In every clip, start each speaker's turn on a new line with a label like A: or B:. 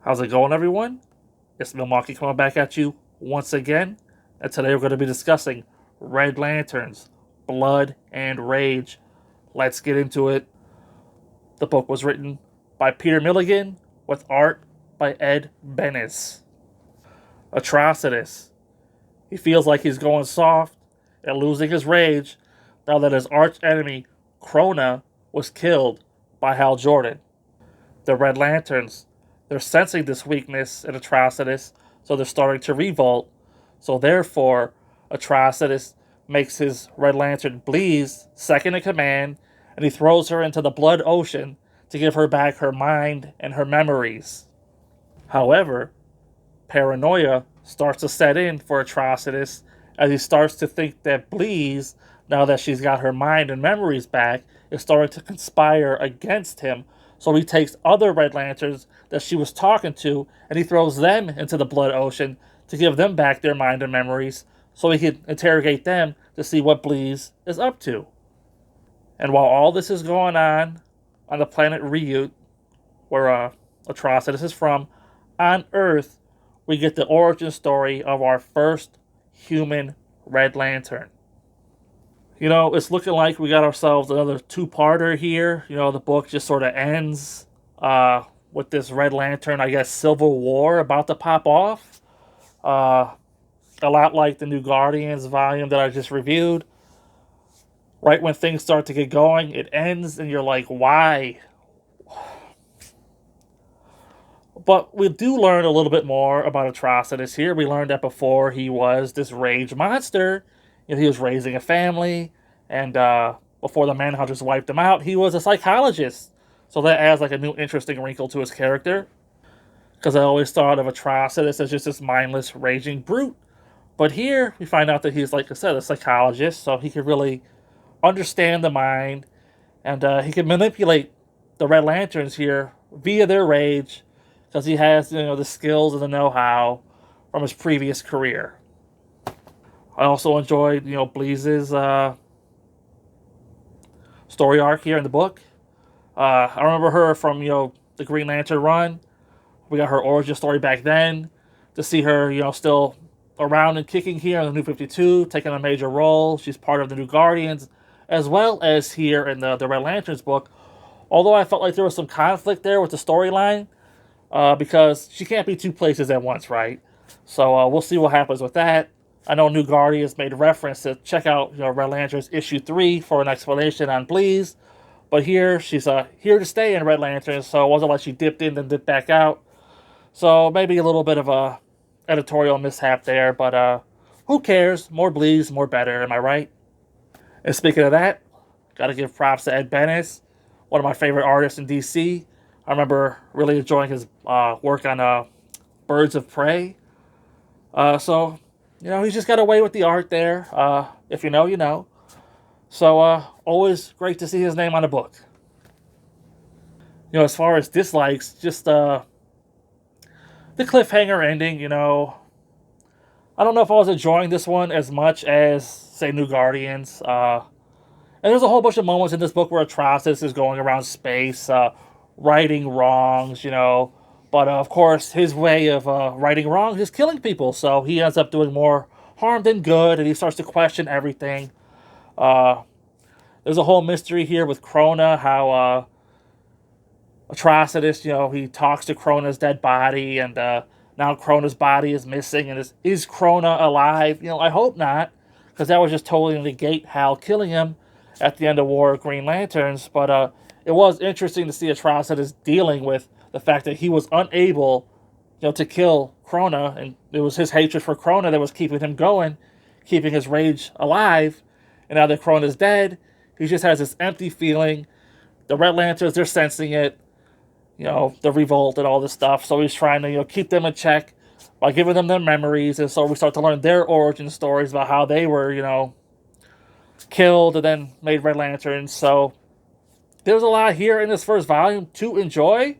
A: How's it going, everyone? It's Milwaukee coming back at you once again, and today we're going to be discussing Red Lanterns, Blood and Rage. Let's get into it. The book was written by Peter Milligan with art by Ed Benes. Atrocitus. He feels like he's going soft and losing his rage now that his arch enemy, Krona, was killed by Hal Jordan. The Red Lanterns, they're sensing this weakness in Atrocitus, so they're starting to revolt. So therefore, Atrocitus makes his Red Lantern Bleez second in command, and he throws her into the Blood Ocean to give her back her mind and her memories. However, paranoia starts to set in for Atrocitus as he starts to think that Bleez, now that she's got her mind and memories back, is starting to conspire against him. So he takes other Red Lanterns that she was talking to and he throws them into the Blood Ocean to give them back their mind and memories so he can interrogate them to see what Bleez is up to. And while all this is going on the planet Ryut, where Atrocitus is from, on Earth, we get the origin story of our first human Red Lantern. It's looking like we got ourselves another two-parter here. The book just sort of ends with this Red Lantern, I guess, civil war about to pop off. A lot like the New Guardians volume that I just reviewed. Right when things start to get going, it ends, and you're like, why? But we do learn a little bit more about Atrocitus here. We learned that before he was this rage monster, he was raising a family, and before the Manhunters wiped him out, he was a psychologist. So that adds like a new interesting wrinkle to his character. Because I always thought of Atrocitus as just this mindless, raging brute. But here, we find out that he's, like I said, a psychologist, so he can really understand the mind, and he can manipulate the Red Lanterns here via their rage, because he has, the skills and the know-how from his previous career. I also enjoyed, Bleez's story arc here in the book. I remember her from, the Green Lantern run. We got her origin story back then. To see her, still around and kicking here in the New 52, taking a major role. She's part of the New Guardians, as well as here in the Red Lanterns book. Although I felt like there was some conflict there with the storyline, because she can't be two places at once, right? So we'll see what happens with that. I know New Guardians made reference to check out Red Lanterns issue 3 for an explanation on Bleez. But here, she's here to stay in Red Lanterns, so it wasn't like she dipped in and dipped back out. So maybe a little bit of a editorial mishap there, but who cares? More Bleez, more better, am I right? And speaking of that, gotta give props to Ed Benes, one of my favorite artists in DC. I remember really enjoying his work on Birds of Prey. So, he's just got away with the art there. If you know, you know. So, always great to see his name on a book. As far as dislikes, just the cliffhanger ending, I don't know if I was enjoying this one as much as, say, New Guardians. And there's a whole bunch of moments in this book where Atrocitus is going around space, righting wrongs, But, of course, his way of righting wrongs is killing people. So he ends up doing more harm than good, and he starts to question everything. There's a whole mystery here with Krona, how Atrocitus, he talks to Krona's dead body, and now Krona's body is missing, and is Krona alive? I hope not, because that would just totally negate Hal killing him at the end of War of Green Lanterns. But it was interesting to see Atrocitus dealing with the fact that he was unable, to kill Krona, and it was his hatred for Krona that was keeping him going, keeping his rage alive. And now that Krona's dead, he just has this empty feeling. The Red Lanterns, they're sensing it, the revolt and all this stuff. So he's trying to, keep them in check by giving them their memories. And so we start to learn their origin stories about how they were, killed and then made Red Lanterns. So there's a lot here in this first volume to enjoy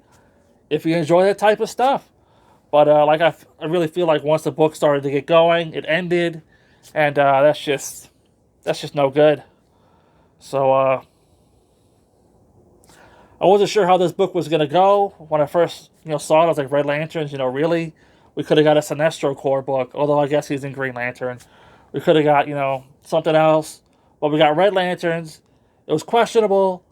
A: if you enjoy that type of stuff. But I really feel like once the book started to get going, it ended, and that's just no good. So I wasn't sure how this book was going to go when I first saw it. I was like, Red Lanterns, really? We could have got a Sinestro Corps book, although I guess he's in Green Lantern. We could have got, something else. But we got Red Lanterns. It was questionable.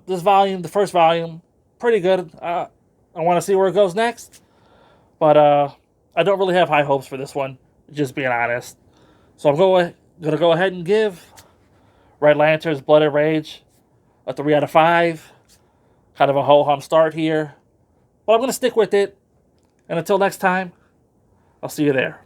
A: This volume, the first volume, pretty good. I want to see where it goes next. But I don't really have high hopes for this one, just being honest. So I'm going to go ahead and give Red Lanterns Blood and Rage a 3 out of 5. Kind of a ho-hum start here. But I'm going to stick with it. And until next time, I'll see you there.